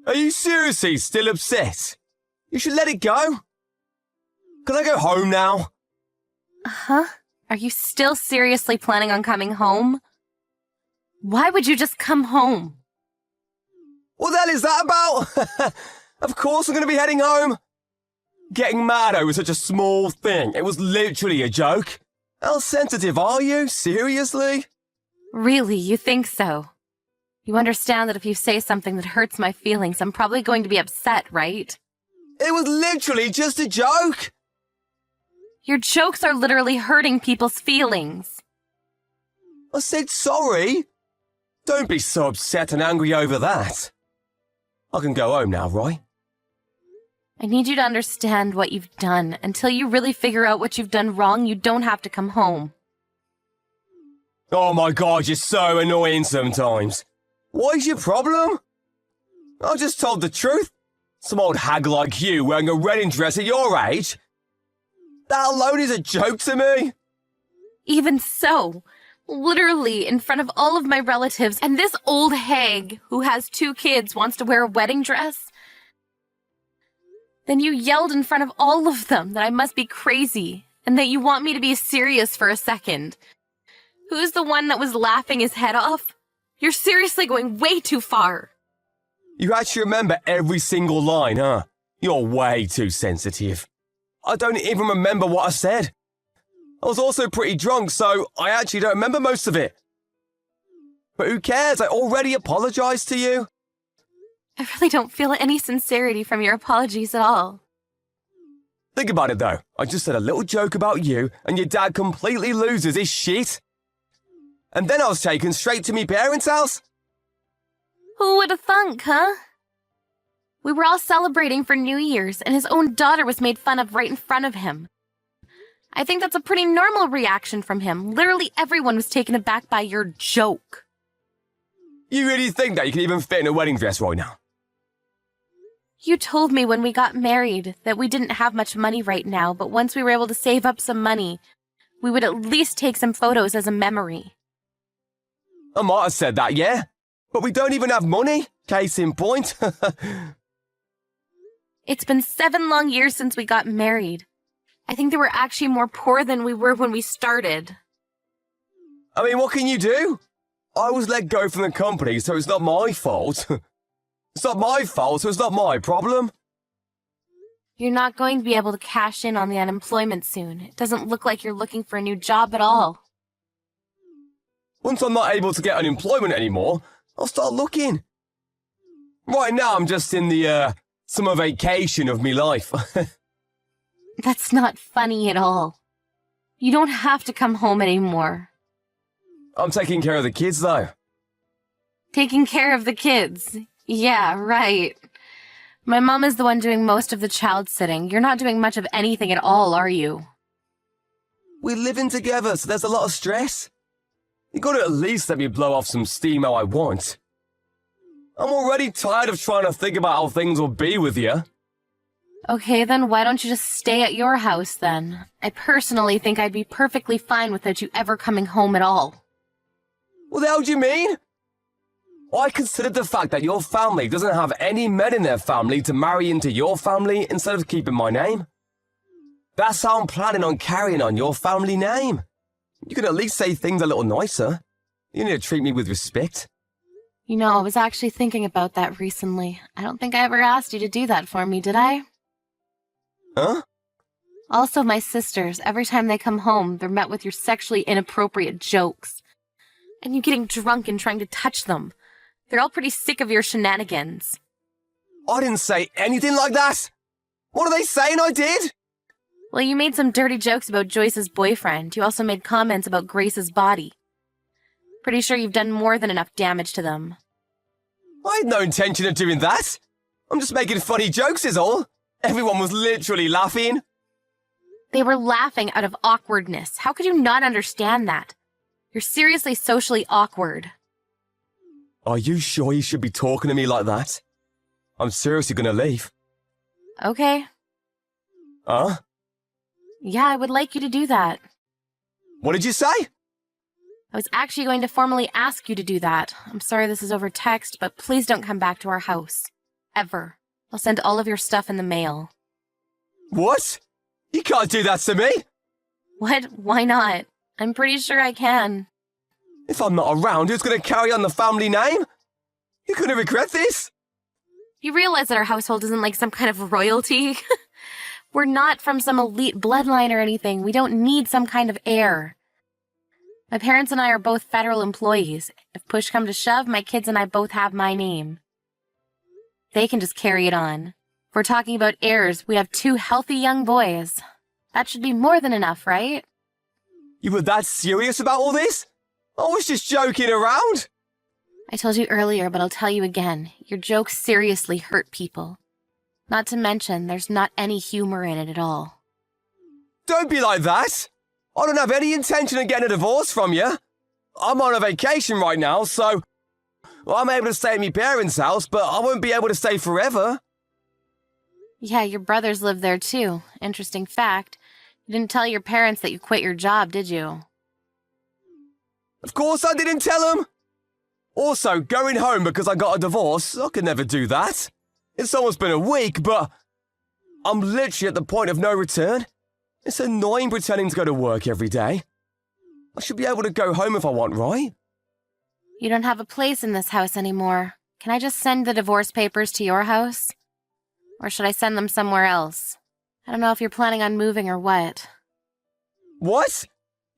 Are you seriously still upset? You should let it go. Can I go home now? Huh? Are you still seriously planning on coming home? Why would you just come home? What the hell is that about? Of course I'm going to be heading home. Getting mad over such a small thing. It was literally a joke. How sensitive are you? Seriously? Really, you think so? You understand that if you say something that hurts my feelings, I'm probably going to be upset, right? It was literally just a joke. Your jokes are literally hurting people's feelings. I said sorry. Don't be so upset and angry over that. I can go home now, right? I need you to understand what you've done. Until you really figure out what you've done wrong, you don't have to come home. Oh my God, you're so annoying sometimes. What's your problem? I just told the truth. Some old hag like you wearing a wedding dress at your age. That alone is a joke to me. Even so, literally in front of all of my relatives, and this old hag who has 2 kids wants to wear a wedding dress? Then you yelled in front of all of them that I must be crazy and that you want me to be serious for a second. Who's the one that was laughing his head off? You're seriously going way too far. You actually remember every single line, huh? You're way too sensitive. I don't even remember what I said. I was also pretty drunk, so I actually don't remember most of it. But who cares? I already apologized to you. I really don't feel any sincerity from your apologies at all. Think about it though. I just said a little joke about you, and your dad completely loses his shit. And then I was taken straight to me parents' house. Who would have thunk, huh? We were all celebrating for New Year's, and his own daughter was made fun of right in front of him. I think that's a pretty normal reaction from him. Literally everyone was taken aback by your joke. You really think that you can even fit in a wedding dress right now? You told me when we got married that we didn't have much money right now, but once we were able to save up some money, we would at least take some photos as a memory. I might have said that, yeah. But we don't even have money. Case in point. It's been 7 long years since we got married. I think they were actually more poor than we were when we started. I mean, what can you do? I was let go from the company, so it's not my fault. It's not my fault, so it's not my problem. You're not going to be able to cash in on the unemployment soon. It doesn't look like you're looking for a new job at all. Once I'm not able to get unemployment anymore, I'll start looking. Right now, I'm just in the, summer vacation of me life. That's not funny at all. You don't have to come home anymore. I'm taking care of the kids, though. Taking care of the kids. Yeah, right. My mom is the one doing most of the child sitting. You're not doing much of anything at all, are you? We're living together, so there's a lot of stress. You gotta at least let me blow off some steam how I want. I'm already tired of trying to think about how things will be with you. Okay, then why don't you just stay at your house, then? I personally think I'd be perfectly fine without you ever coming home at all. What the hell do you mean? I considered the fact that your family doesn't have any men in their family to marry into your family instead of keeping my name. That's how I'm planning on carrying on your family name. You can at least say things a little nicer. You need to treat me with respect. You know, I was actually thinking about that recently. I don't think I ever asked you to do that for me, did I? Huh? Also, my sisters, every time they come home, they're met with your sexually inappropriate jokes. And you getting drunk and trying to touch them. They're all pretty sick of your shenanigans. I didn't say anything like that. What are they saying I did? Well, you made some dirty jokes about Joyce's boyfriend. You also made comments about Grace's body. Pretty sure you've done more than enough damage to them. I had no intention of doing that. I'm just making funny jokes is all. Everyone was literally laughing. They were laughing out of awkwardness. How could you not understand that? You're seriously socially awkward. Are you sure you should be talking to me like that? I'm seriously gonna leave. Okay. Huh? Yeah, I would like you to do that. What did you say? I was actually going to formally ask you to do that. I'm sorry this is over text, but please don't come back to our house. ever. I'll send all of your stuff in the mail. What? You can't do that to me! What? Why not? I'm pretty sure I can. If I'm not around, who's going to carry on the family name? You're going to regret this? You realize that our household isn't like some kind of royalty? We're not from some elite bloodline or anything. We don't need some kind of heir. My parents and I are both federal employees. If push come to shove, my kids and I both have my name. They can just carry it on. If we're talking about heirs, we have 2 healthy young boys. That should be more than enough, right? You were that serious about all this? I was just joking around. I told you earlier, but I'll tell you again. Your jokes seriously hurt people. Not to mention, there's not any humor in it at all. Don't be like that. I don't have any intention of getting a divorce from you. I'm on a vacation right now, so I'm able to stay at my parents' house, but I won't be able to stay forever. Yeah, your brothers live there too. Interesting fact. You didn't tell your parents that you quit your job, did you? Of course I didn't tell them. Also, going home because I got a divorce, I could never do that. It's almost been a week, but I'm literally at the point of no return. It's annoying pretending to go to work every day. I should be able to go home if I want, right? You don't have a place in this house anymore. Can I just send the divorce papers to your house? Or should I send them somewhere else? I don't know if you're planning on moving or what. What?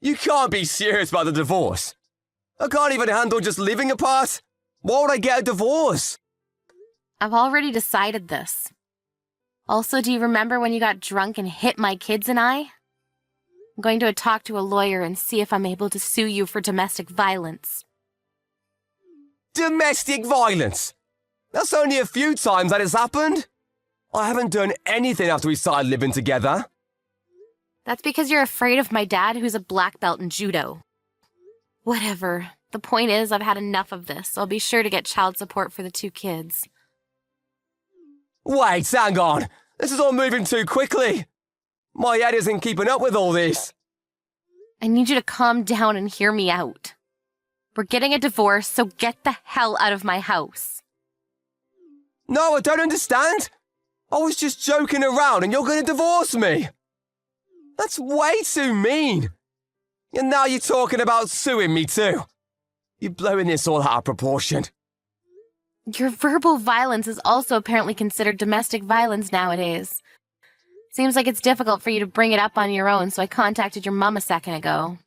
You can't be serious about the divorce. I can't even handle just living apart. Why would I get a divorce? I've already decided this. Also, do you remember when you got drunk and hit my kids and I? I'm going to talk to a lawyer and see if I'm able to sue you for domestic violence. Domestic violence? That's only a few times that has happened. I haven't done anything after we started living together. That's because you're afraid of my dad, who's a black belt in judo. Whatever. The point is, I've had enough of this, so I'll be sure to get child support for the 2 kids. Wait, hang on. This is all moving too quickly. My head isn't keeping up with all this. I need you to calm down and hear me out. We're getting a divorce, so get the hell out of my house. No, I don't understand. I was just joking around and you're going to divorce me. That's way too mean. And now you're talking about suing me too. You're blowing this all out of proportion. Your verbal violence is also apparently considered domestic violence nowadays. Seems like it's difficult for you to bring it up on your own, so I contacted your mom a second ago.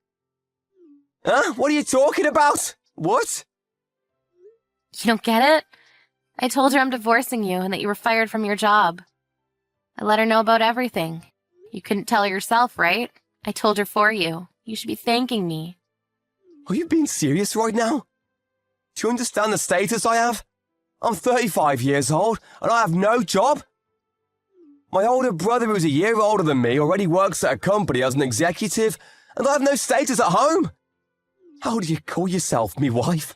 Huh? What are you talking about? What? You don't get it? I told her I'm divorcing you and that you were fired from your job. I let her know about everything. You couldn't tell her yourself, right? I told her for you. You should be thanking me. Are you being serious right now? Do you understand the status I have? I'm 35 years old and I have no job. My older brother, who's a year older than me, already works at a company as an executive, and I have no status at home. How do you call yourself me wife?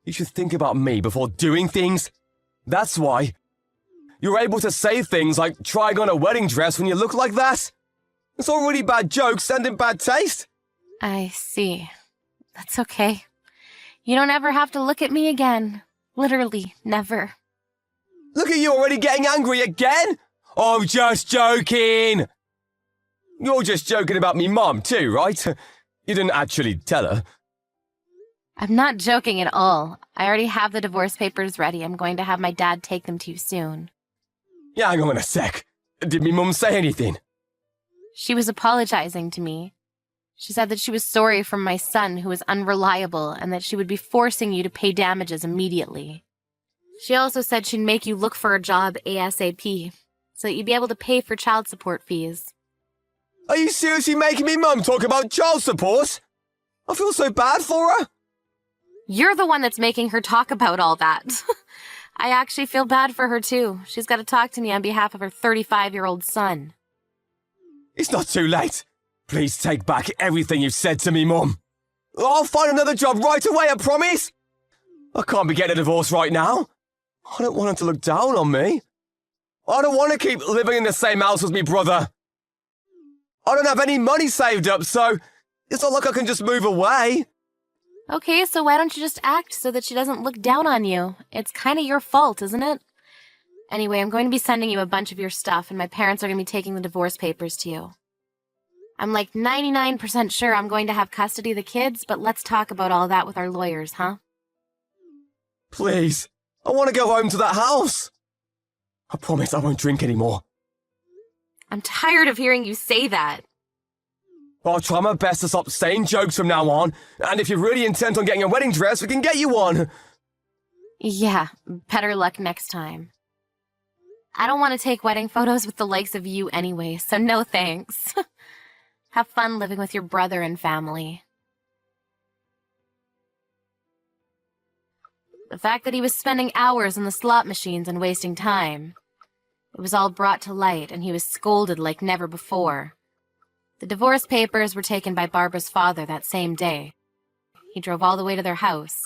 You should think about me before doing things. That's why you're able to say things like trying on a wedding dress when you look like that. It's all really bad jokes and in bad taste. I see. That's okay. You don't ever have to look at me again. Literally, never. Look at you already getting angry again. I'm just joking. You're just joking about me mum too, right? You didn't actually tell her. I'm not joking at all. I already have the divorce papers ready. I'm going to have my dad take them to you soon. Yeah, hang on a sec. Did me mum say anything? She was apologizing to me. She said that she was sorry for my son, who was unreliable, and that she would be forcing you to pay damages immediately. She also said she'd make you look for a job ASAP, so that you'd be able to pay for child support fees. Are you seriously making me mum talk about child support? I feel so bad for her. You're the one that's making her talk about all that. I actually feel bad for her too. She's got to talk to me on behalf of her 35-year-old son. It's not too late. Please take back everything you've said to me, Mum. I'll find another job right away, I promise. I can't be getting a divorce right now. I don't want her to look down on me. I don't want to keep living in the same house as me brother. I don't have any money saved up, so it's not like I can just move away. Okay, so why don't you just act so that she doesn't look down on you? It's kind of your fault, isn't it? Anyway, I'm going to be sending you a bunch of your stuff, and my parents are going to be taking the divorce papers to you. I'm like 99% sure I'm going to have custody of the kids, but let's talk about all that with our lawyers, huh? Please, I want to go home to that house. I promise I won't drink anymore. I'm tired of hearing you say that. I'll try my best to stop saying jokes from now on, and if you're really intent on getting a wedding dress, we can get you one. Yeah, better luck next time. I don't want to take wedding photos with the likes of you anyway, so no thanks. Have fun living with your brother and family. The fact that he was spending hours in the slot machines and wasting time. It was all brought to light, and he was scolded like never before. The divorce papers were taken by Barbara's father that same day. He drove all the way to their house.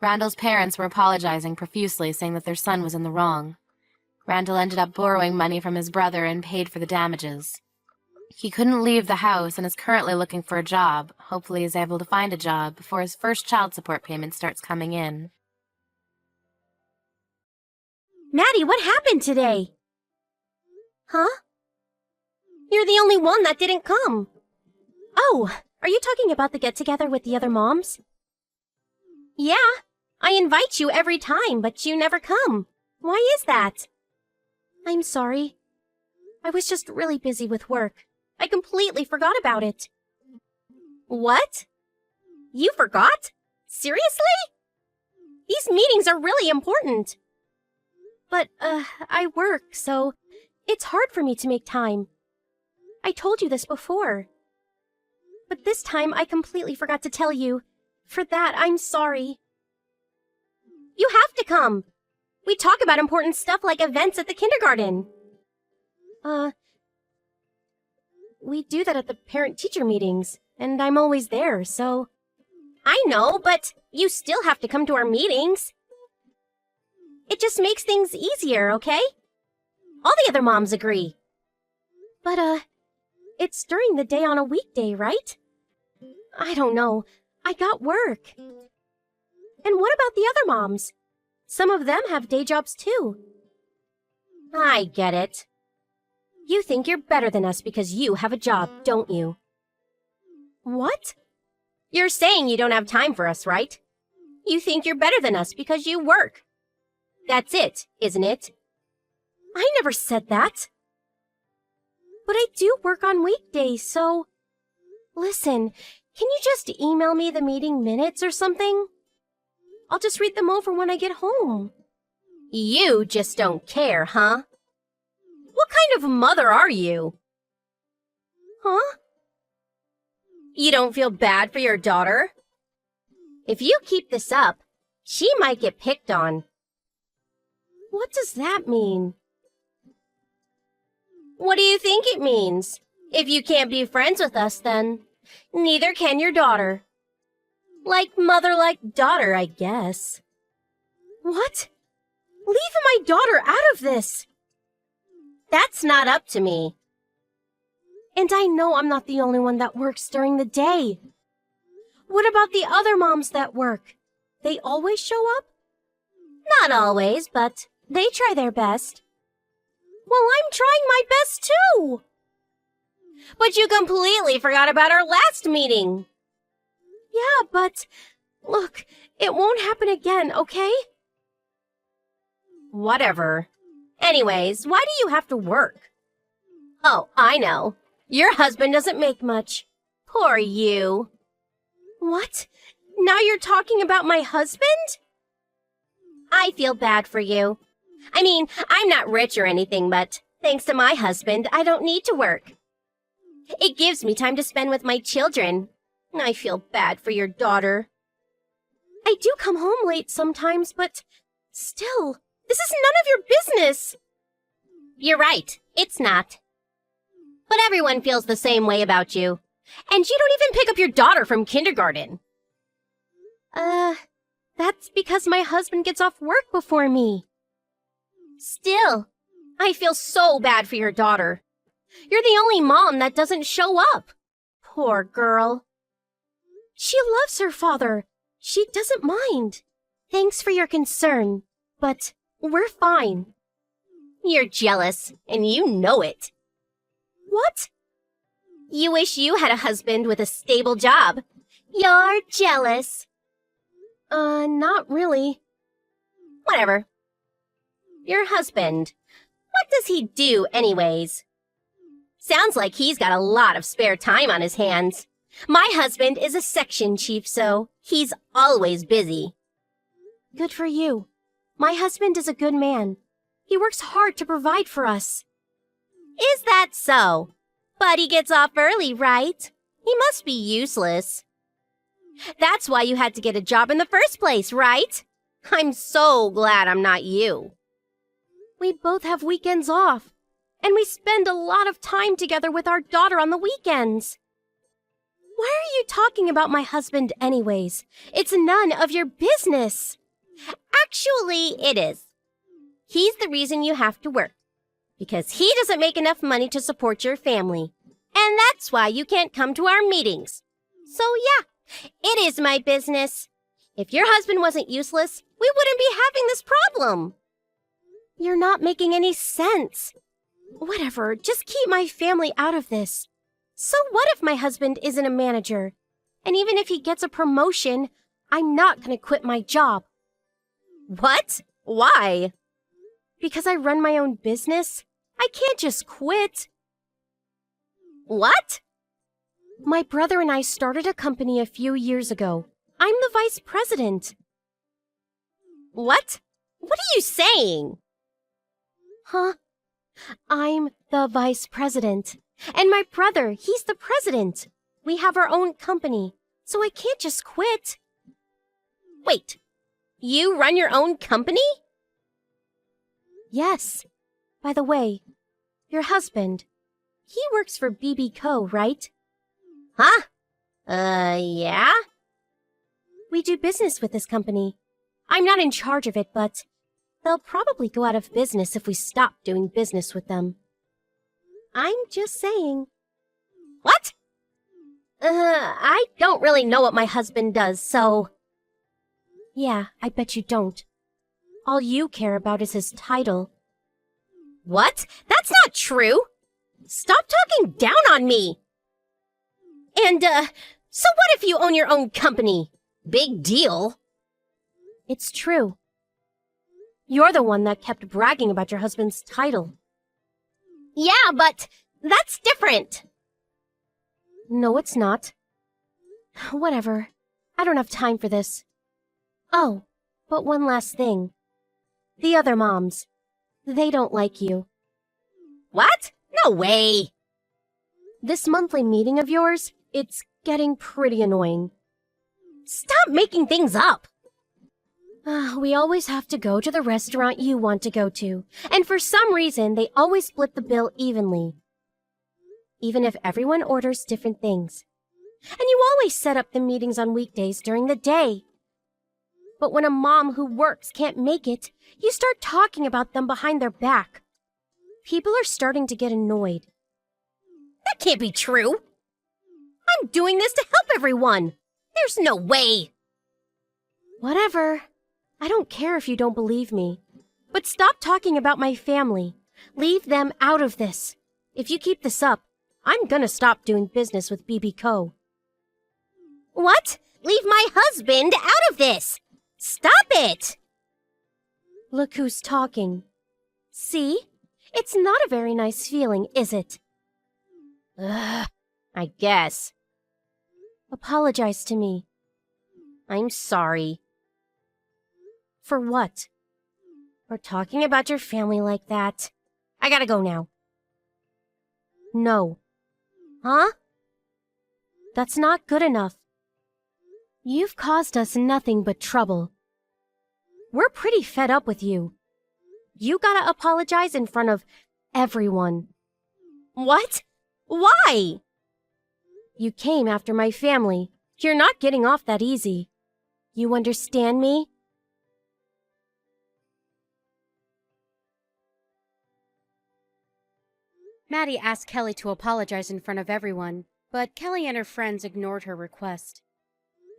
Randall's parents were apologizing profusely, saying that their son was in the wrong. Randall ended up borrowing money from his brother and paid for the damages. He couldn't leave the house and is currently looking for a job. Hopefully he's able to find a job before his first child support payment starts coming in. Maddie, what happened today? Huh? You're the only one that didn't come. Oh, are you talking about the get-together with the other moms? Yeah, I invite you every time, but you never come. Why is that? I'm sorry. I was just really busy with work. I completely forgot about it. What? You forgot? Seriously? These meetings are really important. But, I work, so it's hard for me to make time. I told you this before. But this time I completely forgot to tell you. For that, I'm sorry. You have to come. We talk about important stuff like events at the kindergarten. We do that at the parent-teacher meetings, and I'm always there, so... I know, but you still have to come to our meetings. It just makes things easier, okay? All the other moms agree. But, it's during the day on a weekday, right? I don't know. I got work. And what about the other moms? Some of them have day jobs too. I get it. You think you're better than us because you have a job, don't you? What? You're saying you don't have time for us, right? You think you're better than us because you work. That's it, isn't it? I never said that. But I do work on weekdays, so... Listen, can you just email me the meeting minutes or something? I'll just read them over when I get home. You just don't care, huh? What kind of mother are you? Huh? You don't feel bad for your daughter? If you keep this up, she might get picked on. What does that mean? What do you think it means? If you can't be friends with us, then neither can your daughter. Like mother, like daughter, I guess. What? Leave my daughter out of this. That's not up to me. And I know I'm not the only one that works during the day. What about the other moms that work? They always show up? Not always, but they try their best. Well, I'm trying my best too. But you completely forgot about our last meeting. Yeah, but look, it won't happen again, okay? Whatever. Anyways, why do you have to work? Oh, I know. Your husband doesn't make much. Poor you. What? Now you're talking about my husband? I feel bad for you. I mean, I'm not rich or anything, but thanks to my husband, I don't need to work. It gives me time to spend with my children. I feel bad for your daughter. I do come home late sometimes, but still, this is none of your business. You're right, it's not. But everyone feels the same way about you. And you don't even pick up your daughter from kindergarten. That's because my husband gets off work before me. Still, I feel so bad for your daughter. You're the only mom that doesn't show up. Poor girl. She loves her father. She doesn't mind. Thanks for your concern, but we're fine. You're jealous, and you know it. What? You wish you had a husband with a stable job. You're jealous. Not really. Whatever. Your husband. What does he do anyways? Sounds like he's got a lot of spare time on his hands. My husband is a section chief, so he's always busy. Good for you. My husband is a good man. He works hard to provide for us. Is that so? But he gets off early, right? He must be useless. That's why you had to get a job in the first place, right? I'm so glad I'm not you. We both have weekends off, and we spend a lot of time together with our daughter on the weekends. Why are you talking about my husband anyways? It's none of your business. Actually, it is. He's the reason you have to work, because he doesn't make enough money to support your family. And that's why you can't come to our meetings. So yeah, it is my business. If your husband wasn't useless, we wouldn't be having this problem. You're not making any sense. Whatever, just keep my family out of this. So what if my husband isn't a manager? And even if he gets a promotion, I'm not going to quit my job. What? Why? Because I run my own business. I can't just quit. What? My brother and I started a company a few years ago. I'm the vice president. What? What are you saying? Huh? I'm the vice president. And my brother, he's the president. We have our own company, so I can't just quit. Wait, you run your own company? Yes. By the way, your husband, he works for BB Co., right? Huh? Yeah? We do business with this company. I'm not in charge of it, but they'll probably go out of business if we stop doing business with them. I'm just saying. What? I don't really know what my husband does, so... Yeah, I bet you don't. All you care about is his title. What? That's not true! Stop talking down on me! And, so what if you own your own company? Big deal. It's true. You're the one that kept bragging about your husband's title. Yeah, but that's different. No, it's not. Whatever. I don't have time for this. Oh, but one last thing. The other moms. They don't like you. What? No way! This monthly meeting of yours, it's getting pretty annoying. Stop making things up! We always have to go to the restaurant you want to go to, and for some reason, they always split the bill evenly. Even if everyone orders different things. And you always set up the meetings on weekdays during the day. But when a mom who works can't make it, you start talking about them behind their back. People are starting to get annoyed. That can't be true. I'm doing this to help everyone. There's no way. Whatever. I don't care if you don't believe me. But stop talking about my family. Leave them out of this. If you keep this up, I'm gonna stop doing business with BB Co. What? Leave my husband out of this! Stop it! Look who's talking. See? It's not a very nice feeling, is it? Ugh, I guess. Apologize to me. I'm sorry. For what? For talking about your family like that. I gotta go now. No. Huh? That's not good enough. You've caused us nothing but trouble. We're pretty fed up with you. You gotta apologize in front of everyone. What? Why? You came after my family. You're not getting off that easy. You understand me? Maddie asked Kelly to apologize in front of everyone, but Kelly and her friends ignored her request.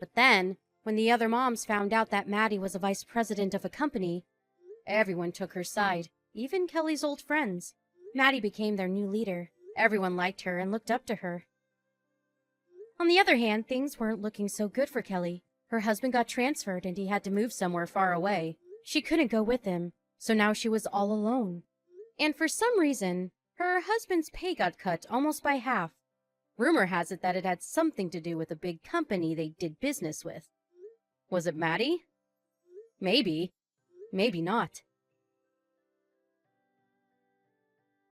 But then, when the other moms found out that Maddie was a vice president of a company, everyone took her side. even Kelly's old friends. Maddie became their new leader. Everyone liked her and looked up to her. On the other hand, things weren't looking so good for Kelly. Her husband got transferred and he had to move somewhere far away. She couldn't go with him, so now she was all alone. And for some reason, her husband's pay got cut almost by half. Rumor has it that it had something to do with a big company they did business with. Was it Maddie? Maybe. Maybe not.